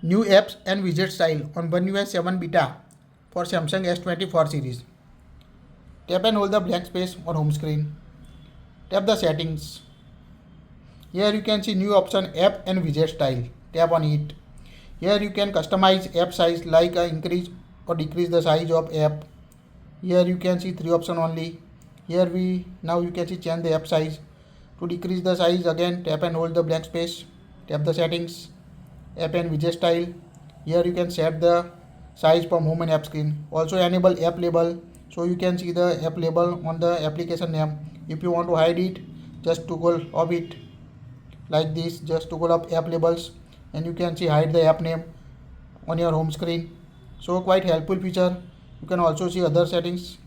New apps and widget style on oneui 7 beta for Samsung S24 series. Tap and hold the blank space on home screen. Tap the settings. Here you can see new option app and widget style. Tap on it. Here you can customize app size like increase or decrease the size of app. Here you can see three options only. Here now you can see change the app size. To decrease the size again tap and hold the blank space. Tap the settings. App and widget style. Here you can set the size from home and app screen. Also enable app label, so you can see the app label on the application name. If you want to hide it, just toggle off it like this. Just toggle up app labels and you can see hide the app name on your home screen. So quite helpful feature. You can also see other settings.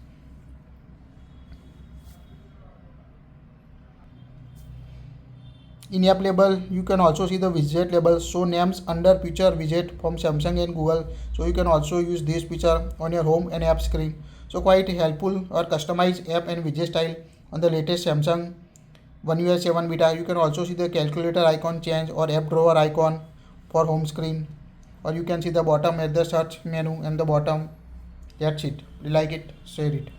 In app label, you can also see the widget label, show names under feature widget from Samsung and Google. So you can also use this feature on your home and app screen. So quite helpful or customized app and widget style on the latest Samsung oneui 7 beta. You can also see the calculator icon change or app drawer icon for home screen, or you can see the bottom at the search menu and the bottom. That's it. Like it, share it.